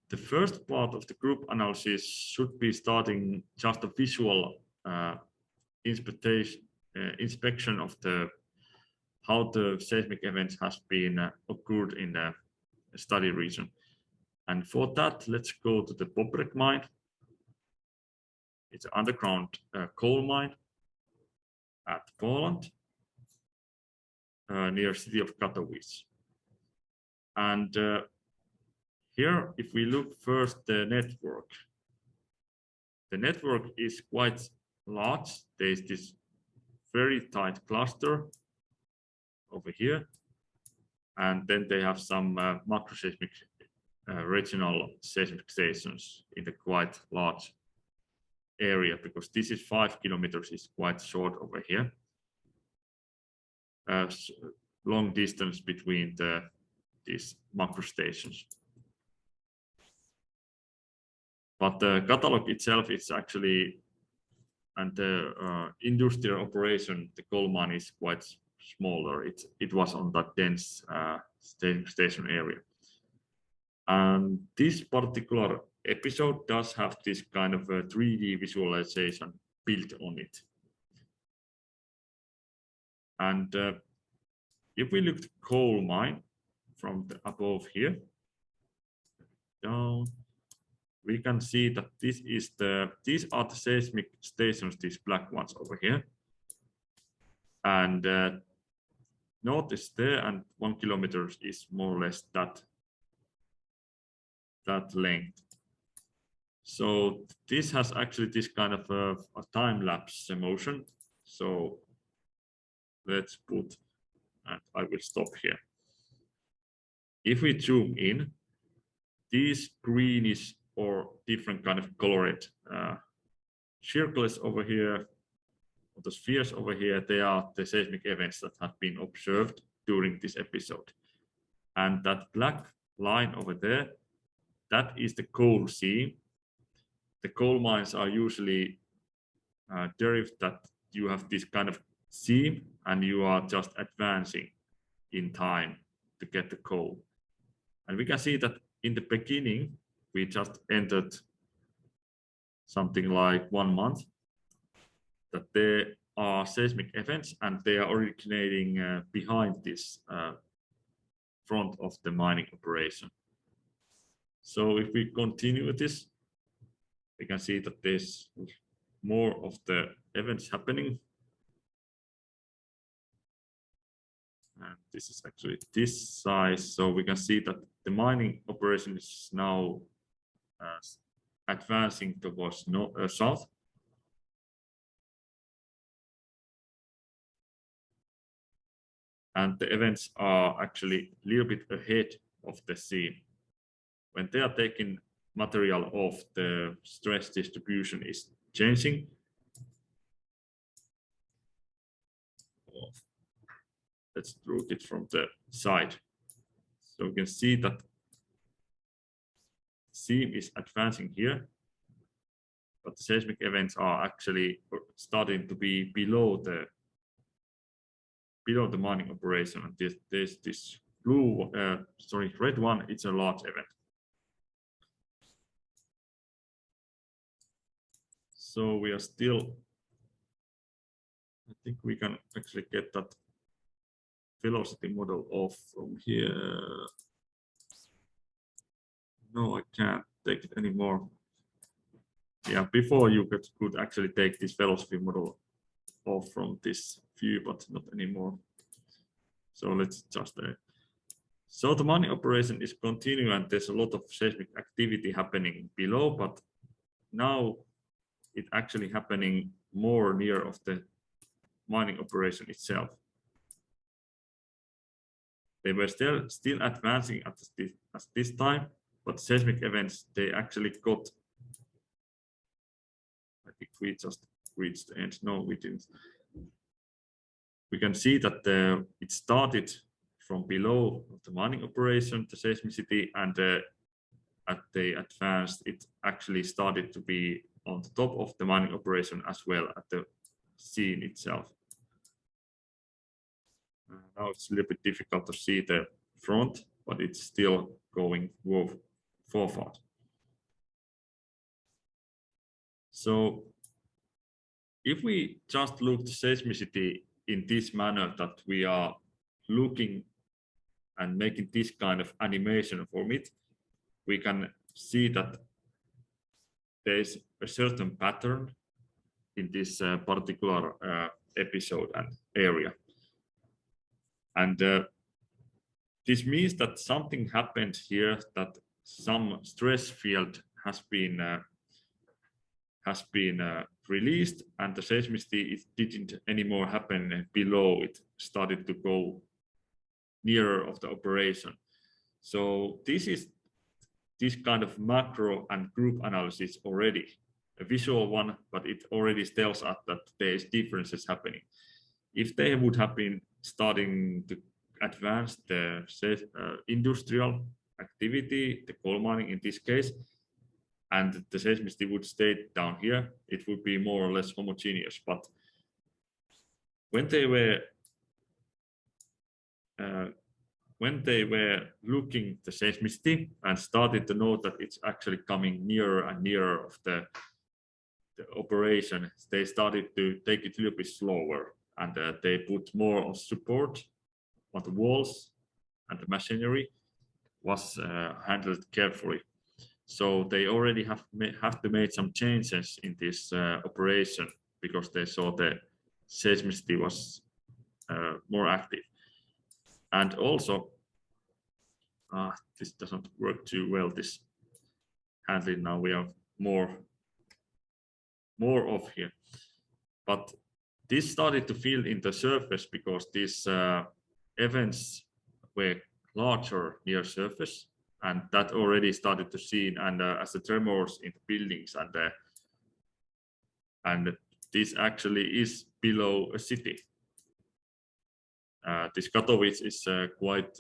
the first part of the group analysis should be starting just a visual inspection of how the seismic events has been occurred in the study region. And for that, let's go to the Bobrek mine. It's an underground coal mine at Poland, near city of Katowice. And here, if we look first the network is quite large. There's this very tight cluster over here, and then they have some macroseismic regional seismic stations in the quite large area, because this is 5 kilometers, is quite short over here. Long distance between these macro stations. But the catalog itself is actually, and the industrial operation, the coal mine is quite smaller. It was on that dense station area. And this particular episode does have this kind of a 3D visualization built on it. And if we look at the coal mine from the above here down, we can see that these are the seismic stations, these black ones over here. And north is there, and 1 kilometer is more or less that length. So this has actually this kind of a time-lapse motion. So let's put, and I will stop here. If we zoom in, these greenish or different kind of colored circles over here, or the spheres over here, they are the seismic events that have been observed during this episode. And that black line over there, that is the coal seam. The coal mines are usually derived that you have this kind of seam and you are just advancing in time to get the coal. And we can see that in the beginning, we just entered something like 1 month, that there are seismic events and they are originating behind this front of the mining operation. So if we continue with this, we can see that there's more of the events happening. And this is actually this size. So we can see that the mining operation is now advancing towards south. And the events are actually a little bit ahead of the seam. When they are taking material off, the stress distribution is changing. Let's root it from the side. So we can see that seam is advancing here, but the seismic events are actually starting to be below the mining operation. And there's this blue, red one. It's a large event. So we are still, I think we can actually get that velocity model off from here. No, I can't take it anymore. Yeah, before you could actually take this velocity model off from this view, but not anymore. So let's just so the mining operation is continuing and there's a lot of seismic activity happening below, but now it's actually happening more near of the mining operation itself. They were still advancing at this time, but seismic events, they actually got, I think we just reached the end. No, we didn't. We can see that it started from below the mining operation, the seismicity, and as they advanced, it actually started to be on the top of the mining operation as well at the scene itself. Now it's a little bit difficult to see the front, but it's still going forward. So if we just look at seismicity in this manner, that we are looking and making this kind of animation from it, we can see that there is a certain pattern in this particular episode and area. And this means that something happened here, that some stress field has been released, and the seismicity, it didn't anymore happen below. It started to go nearer of the operation. So this is this kind of macro and group analysis already a visual one, but it already tells us that there is differences happening. If they would have been starting to advance the industrial activity, the coal mining in this case, and the seismicity would stay down here, it would be more or less homogeneous. But when they were looking the seismicity and started to know that it's actually coming nearer and nearer of the operation, they started to take it a little bit slower, and they put more on support on the walls, and the machinery was handled carefully. So they already have to make some changes in this operation, because they saw the seismicity was more active. And also, this doesn't work too well, this handling. Now we have more of here, but this started to fill in the surface because these events were larger near surface, and that already started to see, and as the tremors in the buildings, and this actually is below a city. This Katowice is quite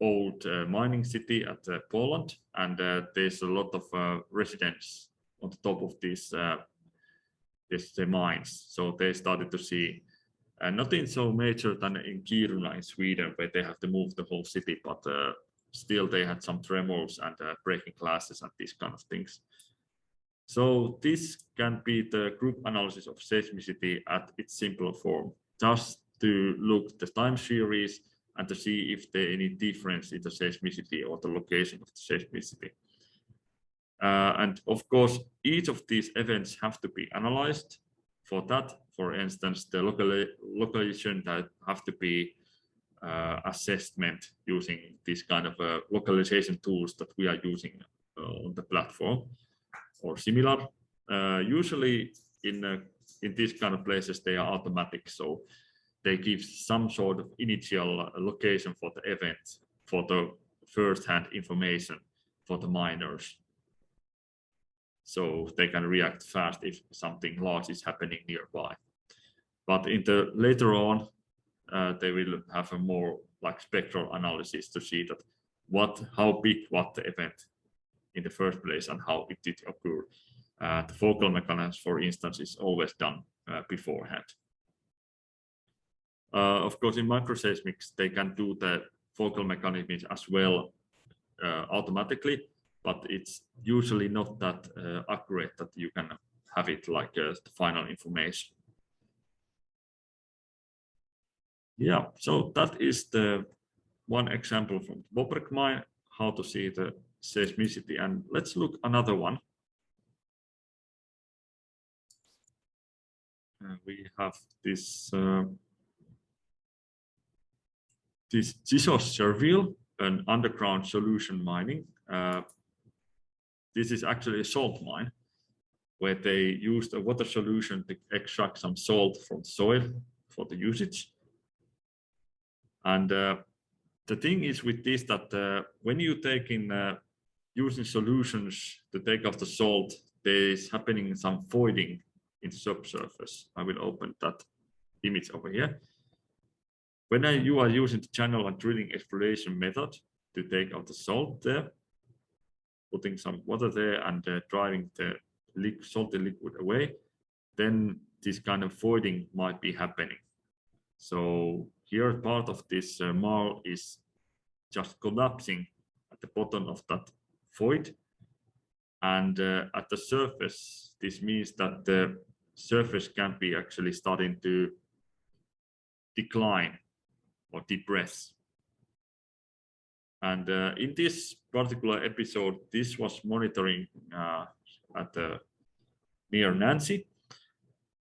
old mining city at Poland, and there's a lot of residents on the top of these mines. So they started to see nothing so major than in Kiruna in Sweden, where they have to move the whole city, but still they had some tremors and breaking glasses and these kind of things. So this can be the group analysis of seismicity at its simpler form, just to look the time series and to see if there any difference in the seismicity or the location of the seismicity. And of course, each of these events have to be analyzed. For that, for instance, the localization that have to be assessment using this kind of localization tools that we are using on the platform or similar. Usually in these kind of places, they are automatic, so they give some sort of initial location for the event, for the first-hand information for the miners, so they can react fast if something large is happening nearby. But in the later on, they will have a more like spectral analysis to see that how big was the event in the first place and how it did occur. The focal mechanism, for instance, is always done beforehand. Of course, in microseismics, they can do the focal mechanisms as well automatically, but it's usually not that accurate that you can have it like the final information. Yeah, so that is the one example from the Bobrek mine, how to see the seismicity. And let's look another one. We have this Zisos Serville, an underground solution mining. This is actually a salt mine where they used a water solution to extract some salt from soil for the usage. And the thing is with this that when you take in using solutions to take off the salt, there is happening some voiding in the subsurface. I will open that image over here. When you are using the channel and drilling exploration method to take out the salt there, putting some water there and driving the salty liquid away, then this kind of voiding might be happening. So here part of this marl is just collapsing at the bottom of that void, And at the surface, this means that the surface can be actually starting to decline or depress. And in this particular episode, this was monitoring at near Nancy,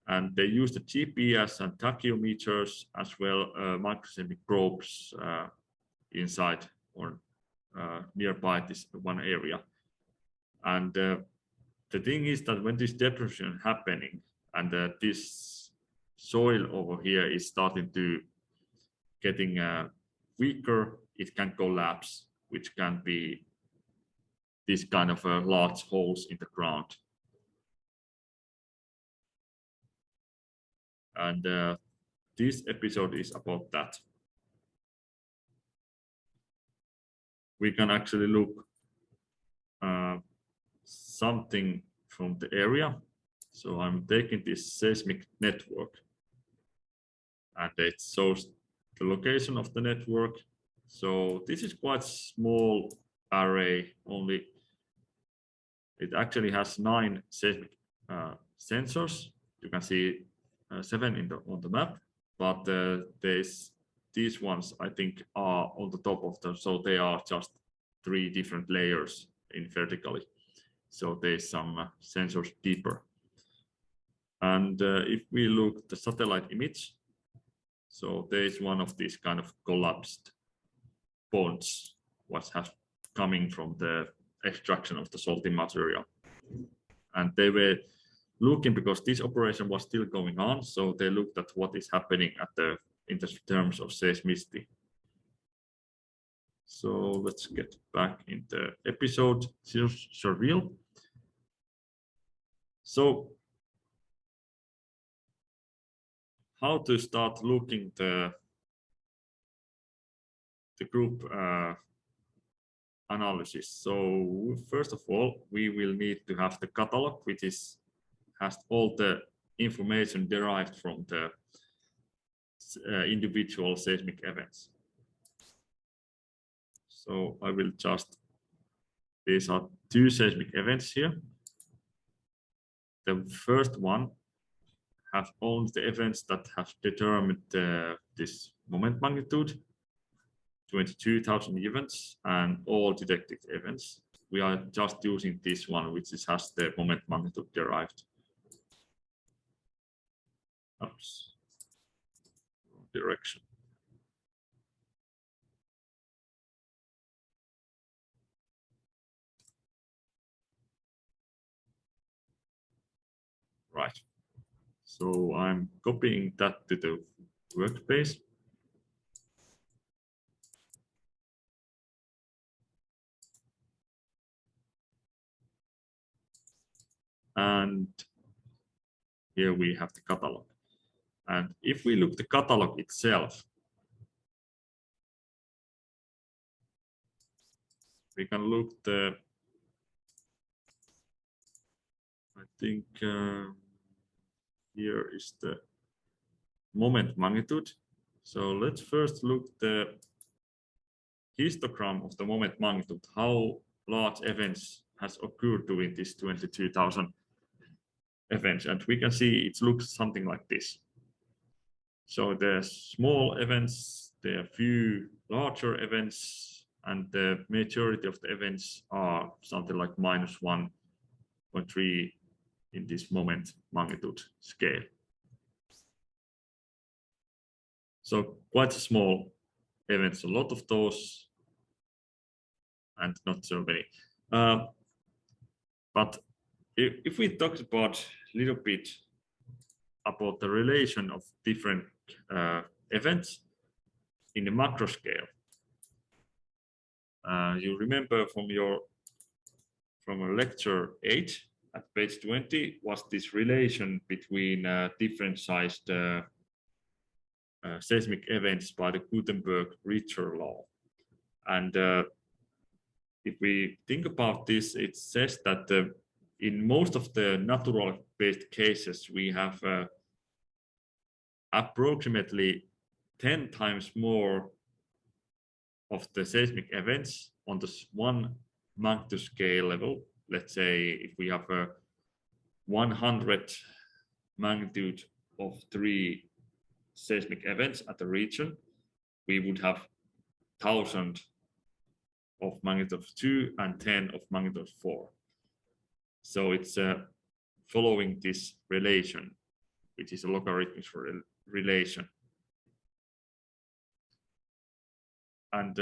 and they used the GPS and tachyometers as well microseismic probes inside or nearby this one area. And the thing is that when this depression happening and this soil over here is starting to getting weaker, it can collapse, which can be this kind of large holes in the ground. And this episode is about that. We can actually look something from the area. So I'm taking this seismic network, and it shows the location of the network. So this is quite small array, only it actually has 9 seismic sensors. You can see 7 on the map, but these ones I think are on the top of them, so they are just 3 different layers in vertically. So there's some sensors deeper. And if we look at the satellite image, so there is one of these kind of collapsed ponds, what has coming from the extraction of the salty material. And they were looking, because this operation was still going on, so they looked at what is happening in the terms of seismicity. So let's get back in the episode surreal. So how to start looking the group analysis. So first of all, we will need to have the catalog, which has all the information derived from the individual seismic events. So I will just, these are 2 seismic events here. The first one have only the events that have determined this moment magnitude, 22,000 events, and all detected events. We are just using this one, which has the moment magnitude derived. Oops, wrong direction. Right. So I'm copying that to the workspace. And here we have the catalog. And if we look at the catalog itself, we can look the, I think here is the moment magnitude. So let's first look the histogram of the moment magnitude, how large events has occurred during this 22,000 events. And we can see it looks something like this. So there's small events, there are few larger events, and the majority of the events are something like -1.3 in this moment magnitude scale. So quite small events, a lot of those, and not so many. But if we talk about a little bit about the relation of different events in the macro scale, you remember from lecture 8 at page 20 was this relation between different sized seismic events by the Gutenberg-Richter law. And if we think about this, it says that in most of the natural-based cases, we have approximately 10 times more of the seismic events on this one magnitude scale level, let's say if we have a 100 magnitude of 3 seismic events at the region, we would have 1,000 of magnitude of 2 and 10 of magnitude of 4. So it's following this relation, which is a logarithmic relation. And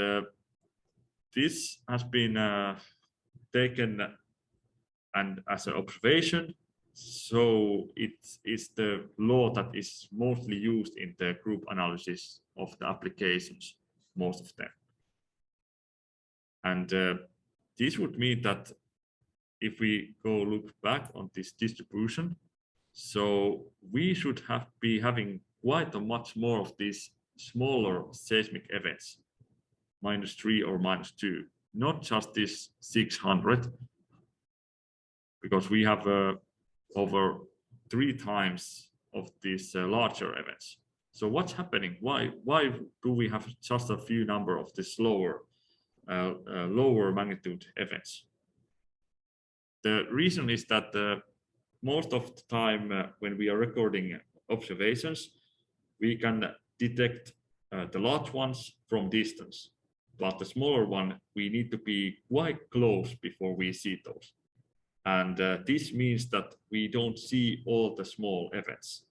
this has been taken and as an observation. So it is the law that is mostly used in the group analysis of the applications, most of them. And this would mean that if we go look back on this distribution, so we should be having quite a much more of these smaller seismic events, -3 or -2, not just this 600, because we have over 3 times of these larger events. So what's happening? Why do we have just a few number of these lower magnitude events? The reason is that most of the time when we are recording observations, we can detect the large ones from distance, but the smaller one, we need to be quite close before we see those. And this means that we don't see all the small events.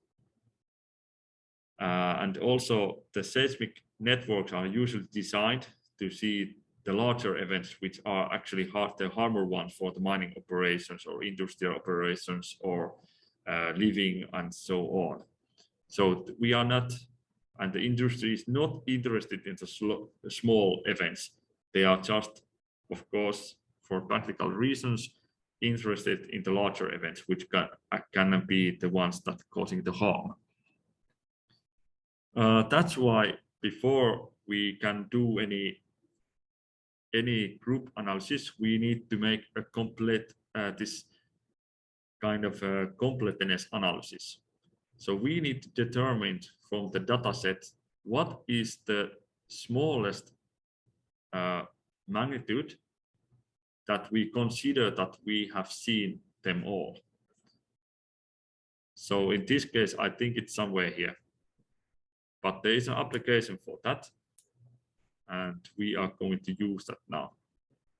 And also the seismic networks are usually designed to see the larger events, which are actually the harder ones for the mining operations or industrial operations or living and so on. So we are not, and the industry is not interested in the small events. They are just, of course, for practical reasons, interested in the larger events, which can be the ones that causing the harm. That's why before we can do any group analysis, we need to make a complete this kind of completeness analysis. So we need to determine from the data set what is the smallest magnitude that we consider that we have seen them all. So in this case, I think it's somewhere here, but there is an application for that, and we are going to use that now.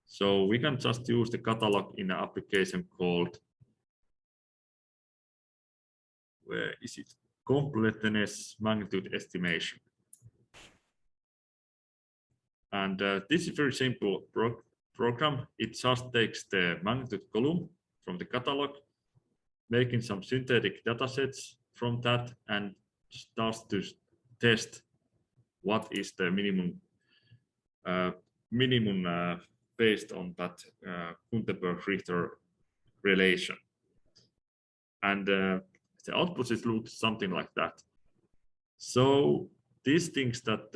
So we can just use the catalog in an application called, where is it? Completeness magnitude estimation. And this is very simple program. It just takes the magnitude column from the catalog, making some synthetic data sets from that, and starts to test what is the minimum based on that Gutenberg-Richter relation. And the output looks something like that. So these things that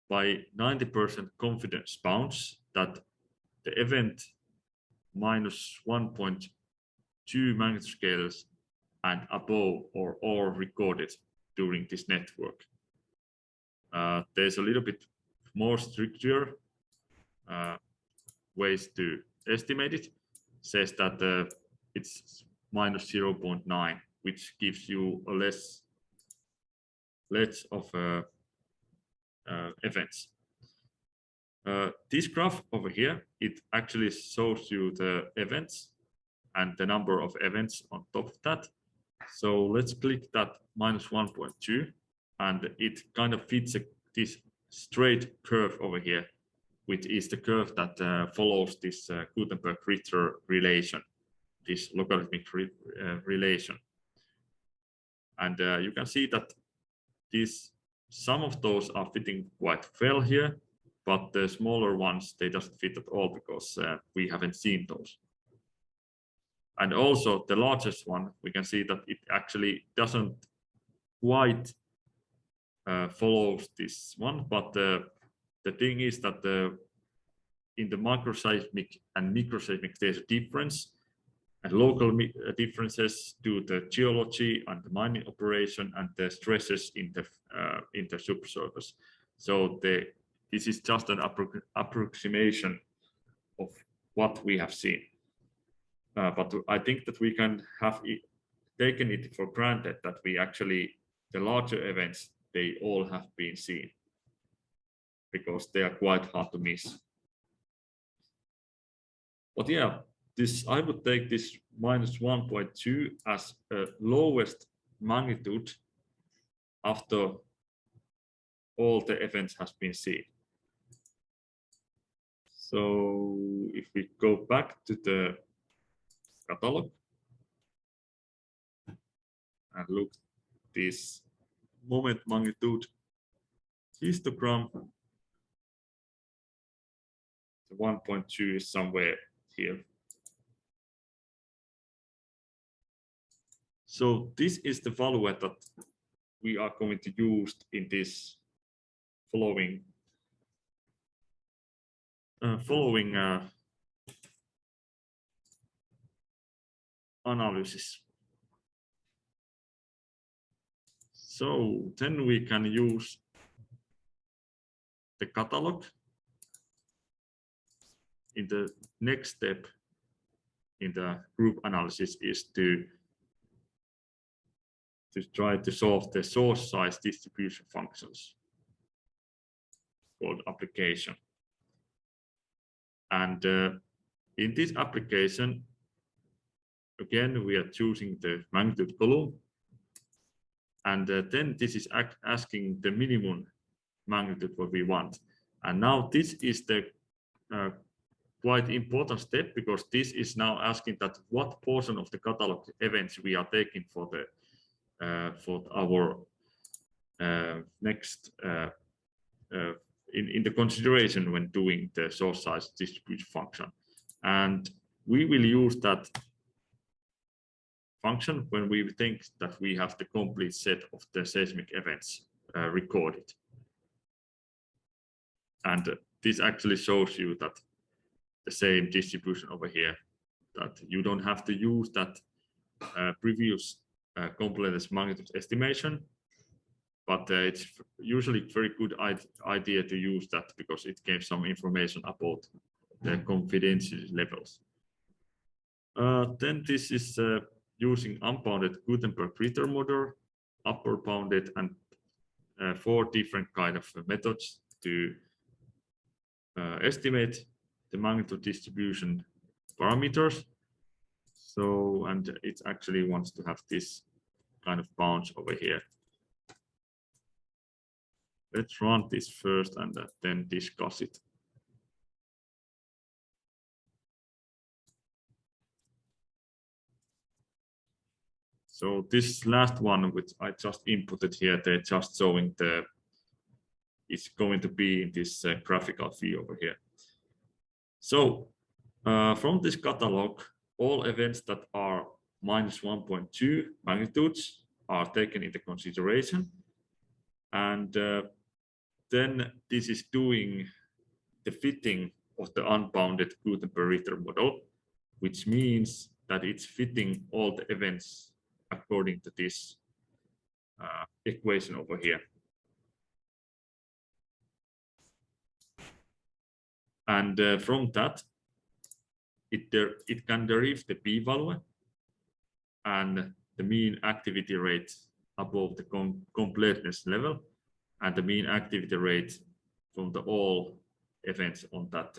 by 90% confidence bounds that the event -1.2 magnitude scales and above or all recorded during this network. There's a little bit more stricter ways to estimate it. Says that it's -0.9, which gives you a less of events. This graph over here, it actually shows you the events and the number of events on top of that. So let's click that -1.2, and it kind of fits this straight curve over here, which is the curve that follows this Gutenberg-Richter relation, this logarithmic relation. And you can see that some of those are fitting quite well here, but the smaller ones, they doesn't fit at all because we haven't seen those. And also the largest one, we can see that it actually doesn't quite follow this one, but the thing is that in the macroseismic and microseismic there's a difference, and local differences to the geology and the mining operation and the stresses in the subsurface. So this is just an approximation of what we have seen. But I think that we can have taken it for granted that we actually, the larger events, they all have been seen because they are quite hard to miss. But yeah, this I would take this -1.2 as a lowest magnitude after all the events has been seen. So if we go back to the catalog and look this moment magnitude histogram, the 1.2 is somewhere here. So this is the value that we are going to use in this following analysis. So then we can use the catalog in the next step in the group analysis is to try to solve the source size distribution functions called application. And in this application, again, we are choosing the magnitude column. And then this is asking the minimum magnitude what we want. And now this is the quite important step, because this is now asking that what portion of the catalog events we are taking for the for our next in the consideration when doing the source size distribution function. And we will use that function when we think that we have the complete set of the seismic events recorded. And this actually shows you that the same distribution over here, that you don't have to use that previous completeness magnitude estimation, but it's usually very good idea to use that because it gives some information about the confidentiality levels. Then this is using unbounded Gutenberg-Ritter model, upper bounded, and 4 different kind of methods to estimate the magnitude distribution parameters. So, and it actually wants to have this kind of bounds over here. Let's run this first and then discuss it. So this last one, which I just inputted here, they're just showing the, it's going to be in this graphical view over here. So from this catalog, all events that are -1.2 magnitudes are taken into consideration. And then this is doing the fitting of the unbounded Gutenberg-Ritter model, which means that it's fitting all the events according to this equation over here. And from that, it can derive the p-value and the mean activity rate above the completeness level, and the mean activity rate from the all events on that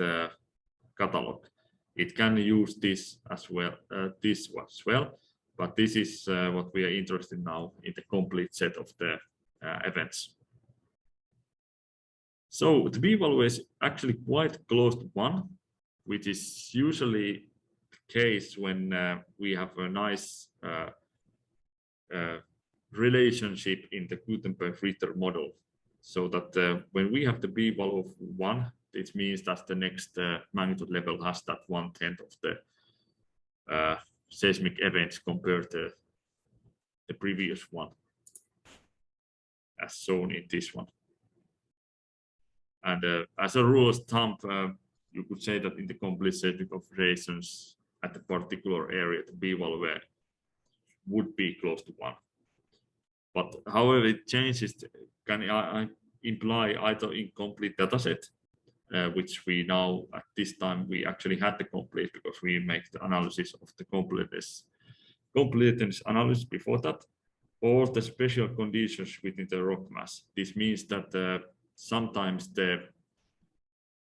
catalog. It can use this as well, but this is what we are interested in now in the complete set of the events. So the p-value is actually quite close to 1, which is usually the case when we have a nice relationship in the Gutenberg-Ritter model. So that when we have the p-value of 1, it means that the next magnitude level has that 1/10 of the seismic events compared to the previous one, as shown in this one. And as a rule of thumb, you could say that in the complete seismic operations at a particular area, the p-value would be close to 1. But however it changes, can imply either incomplete dataset which we now at this time we actually had the complete because we make the analysis of the completeness analysis before that, or the special conditions within the rock mass. This means that sometimes the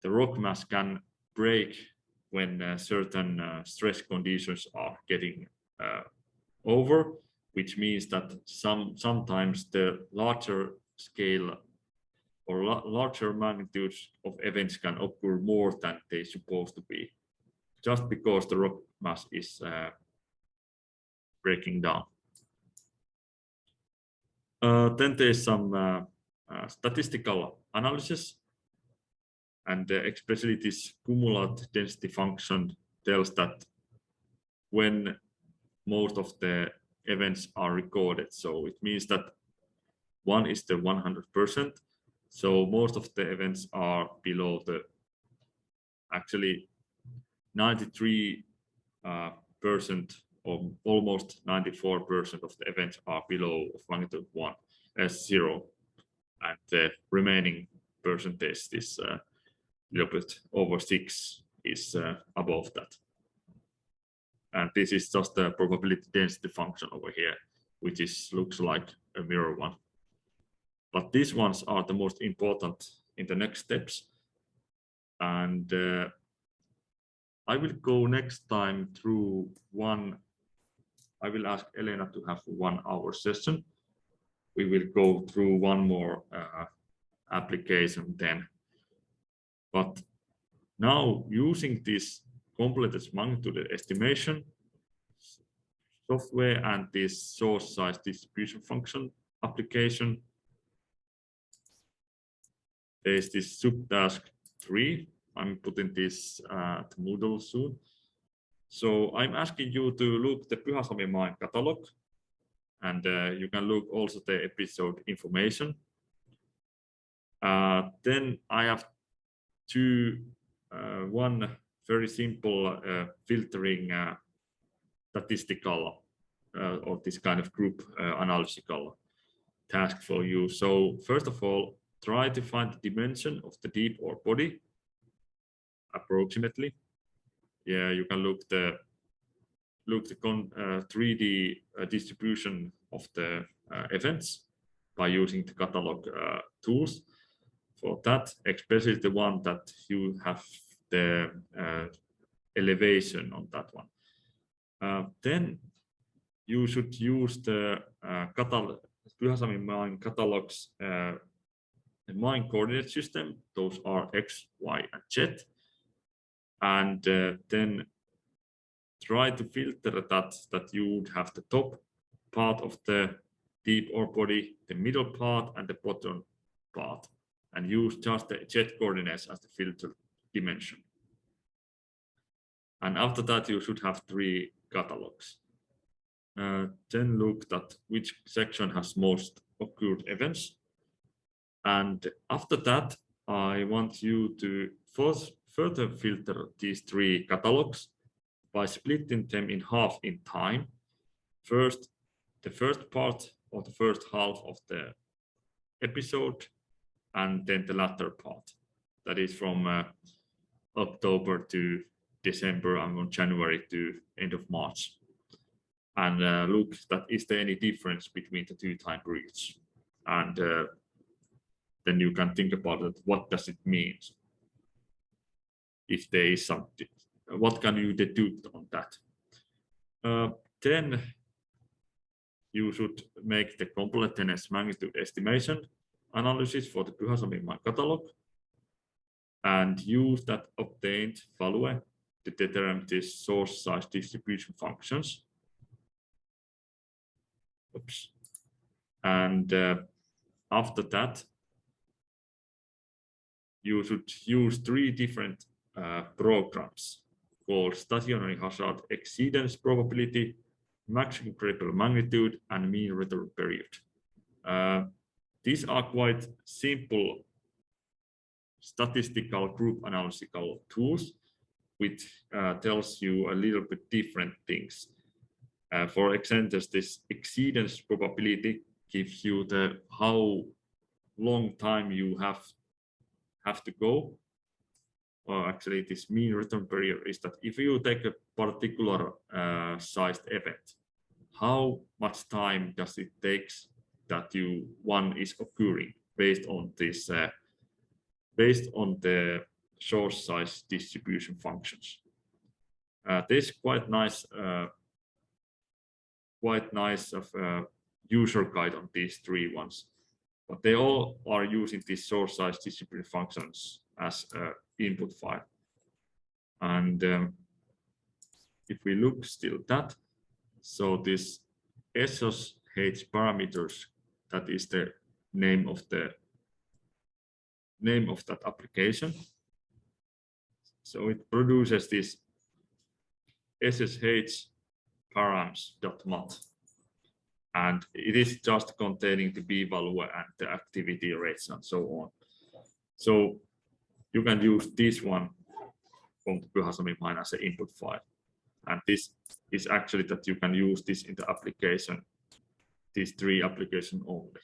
rock mass can break when certain stress conditions are getting over, which means that sometimes the larger scale or larger magnitudes of events can occur more than they supposed to be, just because the rock mass is breaking down. Then there's some statistical analysis, and especially this cumulative density function tells that when most of the events are recorded. So it means that 1 is the 100%. So most of the events are below the actually 93% or almost 94% of the events are below of magnitude 1 as 0, and the remaining percentage is a little bit over 6 is above that. And this is just the probability density function over here, which looks like a mirror one. But these ones are the most important in the next steps. And I will go next time through one. I will ask Elena to have a 1 hour session. We will go through one more application then. But now using this completeness magnitude estimation software and this source size distribution function application, there's this subtask 3. I'm putting this to Moodle soon. So I'm asking you to look the Pyhäsalmi mine catalog, and you can look also the episode information. Then I have one very simple filtering statistical or this kind of group analytical task for you. So first of all, try to find the dimension of the deep ore body approximately. Yeah, you can look the 3D distribution of the events by using the catalog tools. For that, especially the one that you have the elevation on that one. Then you should use the Pyhäsalmi mine catalogs the mine coordinate system. Those are X, Y, and Z. And then try to filter that you would have the top part of the deep ore body, the middle part, and the bottom part, and use just the Z coordinates as the filter dimension. And after that, you should have 3 catalogs. Then look at which section has most occurred events. And after that, I want you to further filter these 3 catalogs by splitting them in half in time. First, the first part or the first half of the episode, and then the latter part. That is from October to December and from January to end of March. And look, is there any difference between the 2 time periods? And then you can think about it. What does it mean? If there is something, what can you deduce on that? Then you should make the completeness magnitude estimation analysis for the Pyhäsalmi mine catalog and use that obtained value to determine the source size distribution functions. Oops. And after that, you should use 3 different programs called stationary hazard exceedance probability, maximum critical magnitude, and mean return period. These are quite simple statistical group analytical tools, which tells you a little bit different things. For example, this exceedance probability gives you the how long time you have to go or actually this mean return period, is that if you take a particular sized event, how much time does it take that one is occurring based on this based on the source size distribution functions. This quite nice of user guide on these three ones, but they all are using these source size distribution functions as input file. And if we look still that, so this SSH parameters, that is the name of that application. So it produces this SSH params.mat, and it is just containing the p-value and the activity rates and so on. So you can use this one from the Pyhäsalmi mine as an input file, and this is actually that you can use this in the application, these three applications only.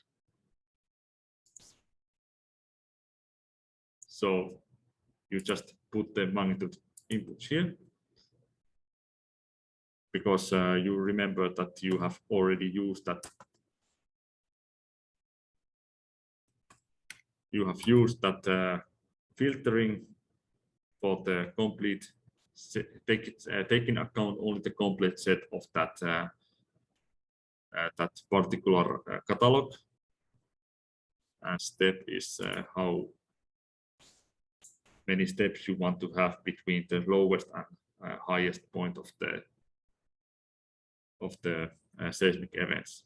So you just put the magnitude inputs here, because you remember that you have already used that. You have used that filtering for the complete, taking account only the complete set of that that particular catalog. And step is how many steps you want to have between the lowest and highest point of the seismic events.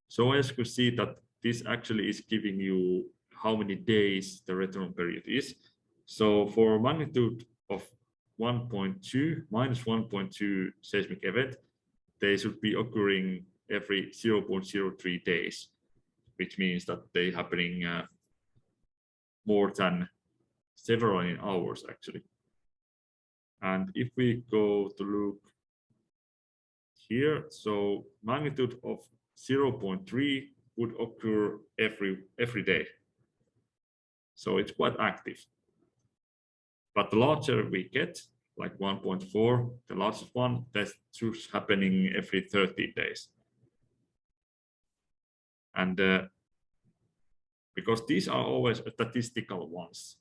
So as you can see that this actually is giving you how many days the return period is. So for magnitude of 1.2, minus 1.2 seismic event, they should be occurring every 0.03 days, which means that they happening more than several hours actually. And if we go to look here, so magnitude of 0.3 would occur every day. So it's quite active. But the larger we get, like 1.4, the largest one, that's just happening every 30 days. And because these are always statistical ones,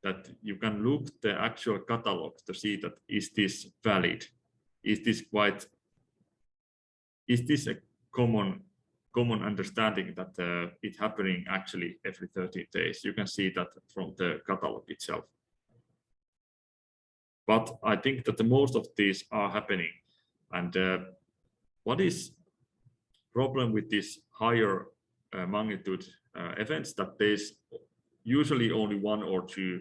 that you can look the actual catalog to see that is this valid, is this a common understanding that it's happening actually every 30 days. You can see that from the catalog itself. But I think that the most of these are happening. And what is problem with this higher magnitude events, that there's usually only one or two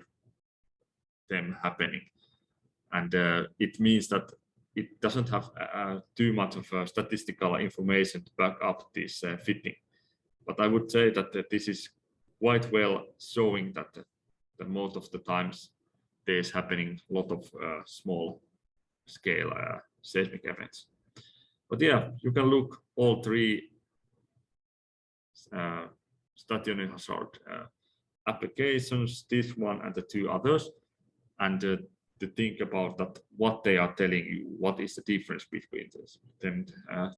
them happening, and it means that it doesn't have too much of statistical information to back up this fitting. But I would say that this is quite well showing that most of the times there's happening a lot of small scale seismic events. But yeah, you can look all three stationary hazard applications, this one and the two others, and to think about that, what they are telling you, what is the difference between them